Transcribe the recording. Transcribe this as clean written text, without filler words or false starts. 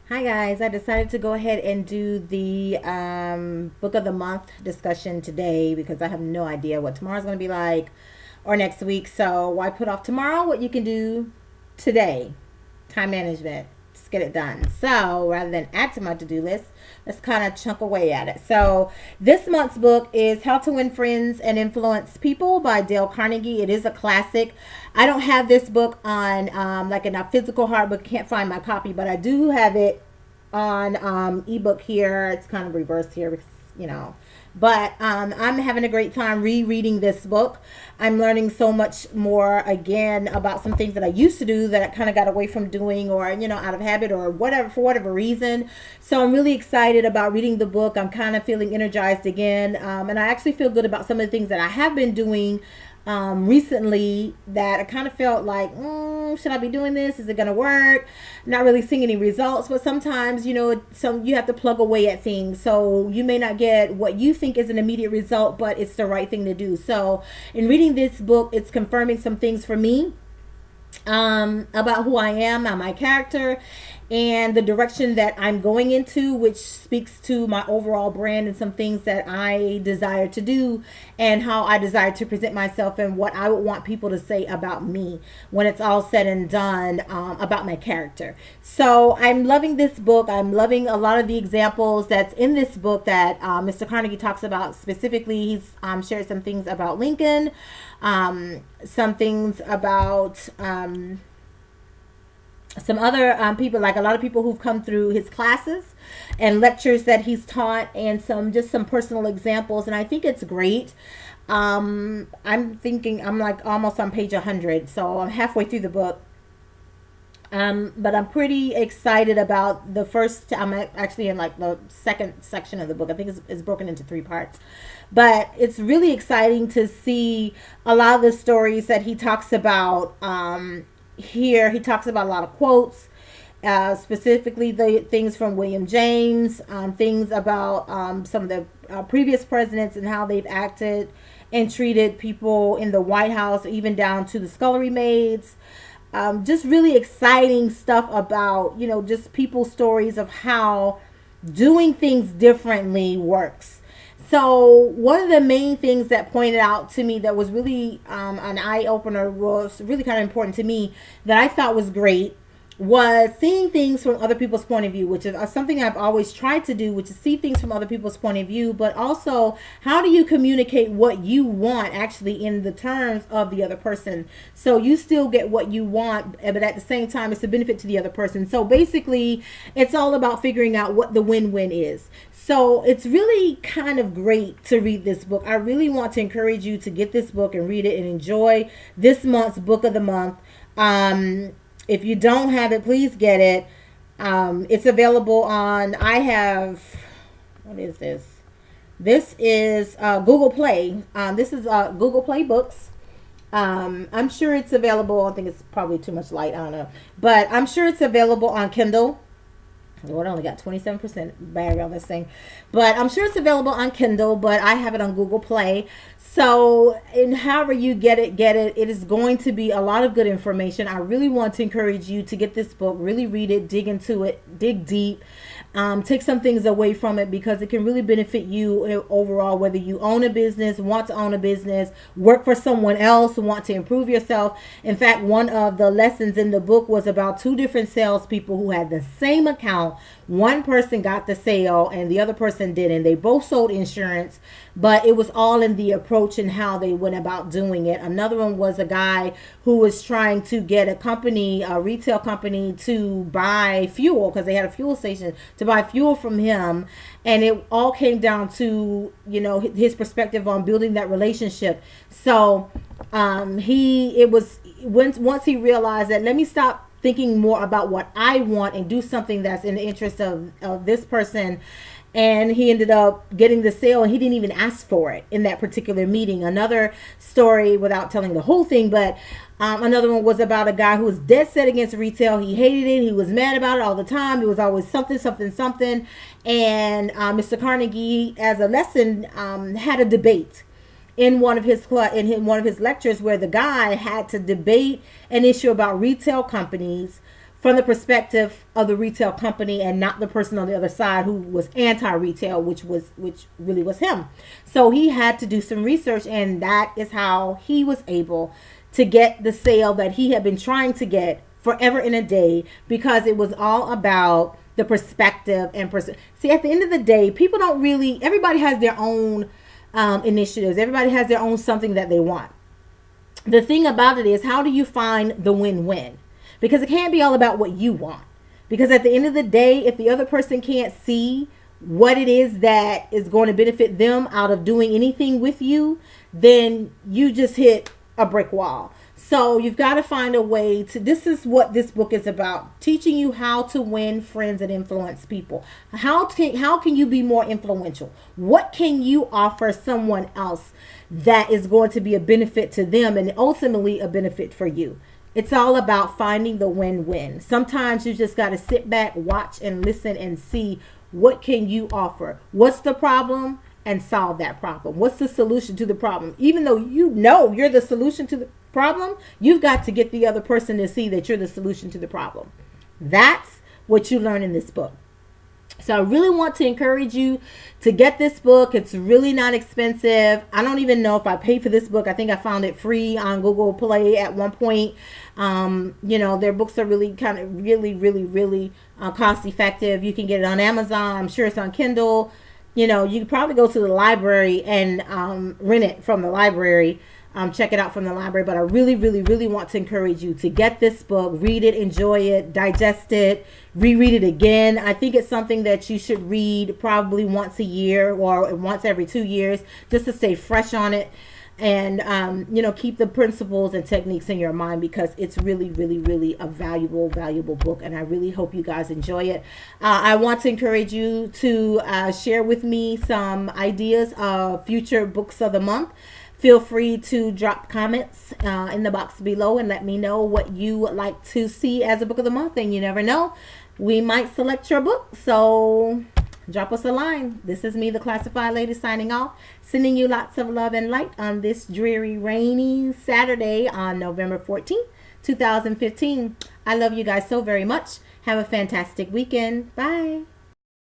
Hi guys, I decided to go ahead and do the book of the month discussion today because I have no idea what tomorrow's going to be like or next week. So why put off tomorrow what you can do today? Time management. Just get it done. So rather than add to my to-do list, let's kind of chunk away at it. So this month's book is How to Win Friends and Influence People by Dale Carnegie. It is a classic. I don't have this book on like in a physical hard book. Can't find my copy, but I do have it on ebook here. It's kind of reversed here because but I'm having a great time rereading this book. I'm learning so much more again about some things that I used to do that I kind of got away from doing, or out of habit or whatever, for whatever reason. So I'm really excited about reading the book. I'm kind of feeling energized again, and I actually feel good about some of the things that I have been doing recently that I kind of felt like, should I be doing this? Is it going to work? Not really seeing any results, but sometimes, you have to plug away at things. So you may not get what you think is an immediate result, but it's the right thing to do. So in reading this book, it's confirming some things for me about who I am and my character and the direction that I'm going into, which speaks to my overall brand and some things that I desire to do and how I desire to present myself and what I would want people to say about me when it's all said and done, about my character. So I'm loving this book. I'm loving a lot of the examples that's in this book that Mr. Carnegie talks about. Specifically, he's shared some things about Lincoln, some things about some other people, like a lot of people who've come through his classes and lectures that he's taught, and some personal examples. And I think it's great. I'm like almost on page 100, so I'm halfway through the book. But I'm pretty excited about the first. I'm actually in like the second section of the book. I think it's broken into three parts, but it's really exciting to see a lot of the stories that he talks about. Here he talks about a lot of quotes, specifically the things from William James, things about some of the previous presidents and how they've acted and treated people in the White House, even down to the scullery maids. Just really exciting stuff about, just people's stories of how doing things differently works. So one of the main things that pointed out to me that was really an eye-opener, was really kind of important to me, that I thought was great, was seeing things from other people's point of view, which is something I've always tried to do, which is see things from other people's point of view, but also how do you communicate what you want actually in the terms of the other person, so you still get what you want, but at the same time it's a benefit to the other person. So basically it's all about figuring out what the win-win is. So it's really kind of great to read this book. I really want to encourage you to get this book and read it and enjoy this month's book of the month. If you don't have it, please get it. It's available on, what is this? This is Google Play. This is Google Play Books. I'm sure it's available. I think it's probably too much light. I don't know. But I'm sure it's available on Kindle. Lord, I only got 27% battery on this thing. But I'm sure it's available on Kindle, but I have it on Google Play. So, and however you get it. It is going to be a lot of good information. I really want to encourage you to get this book, really read it, dig into it, dig deep. Take some things away from it, because it can really benefit you overall, whether you own a business, want to own a business, work for someone else, want to improve yourself. In fact, one of the lessons in the book was about two different salespeople who had the same account. One person got the sale and the other person didn't. They both sold insurance, but it was all in the approach and how they went about doing it. Another one was a guy who was trying to get a retail company, to buy fuel, because they had a fuel station, to buy fuel from him. And it all came down to, his perspective on building that relationship. So once he realized that, let me stop thinking more about what I want and do something that's in the interest of this person. And he ended up getting the sale, and he didn't even ask for it in that particular meeting. Another story, without telling the whole thing, but another one was about a guy who was dead set against retail. He hated it. He was mad about it all the time. It was always something. And Mr. Carnegie, as a lesson, had a debate in one of his lectures, where the guy had to debate an issue about retail companies from the perspective of the retail company and not the person on the other side who was anti-retail, which really was him. So he had to do some research, and that is how he was able to get the sale that he had been trying to get forever in a day, because it was all about the perspective and see, at the end of the day, people don't really, everybody has their own initiatives. Everybody has their own something that they want. The thing about it is, how do you find the win-win? Because it can't be all about what you want. Because at the end of the day, if the other person can't see what it is that is going to benefit them out of doing anything with you, then you just hit a brick wall. So you've got to find a way to, this is what this book is about, teaching you how to win friends and influence people. How can you be more influential? What can you offer someone else that is going to be a benefit to them and ultimately a benefit for you? It's all about finding the win-win. Sometimes you just got to sit back, watch and listen and see, what can you offer? What's the problem? And solve that problem. What's the solution to the problem? Even though you know you're the solution to the problem, you've got to get the other person to see that you're the solution to the problem. That's what you learn in this book. So I really want to encourage you to get this book. It's really not expensive. I don't even know if I paid for this book. I think I found it free on Google Play at one point. Their books are really kind of really cost effective. You can get it on Amazon. I'm sure it's on Kindle. You could probably go to the library and rent it from the library. Check it out from the library. But I really want to encourage you to get this book, read it, enjoy it, digest it, reread it again. I think it's something that you should read probably once a year or once every 2 years, just to stay fresh on it. And, keep the principles and techniques in your mind, because it's really a valuable book. And I really hope you guys enjoy it. I want to encourage you to share with me some ideas of future books of the month. Feel free to drop comments in the box below and let me know what you would like to see as a book of the month. And you never know, we might select your book. So drop us a line. This is me, the Classified Lady, signing off, sending you lots of love and light on this dreary, rainy Saturday on November 14th, 2015. I love you guys so very much. Have a fantastic weekend. Bye.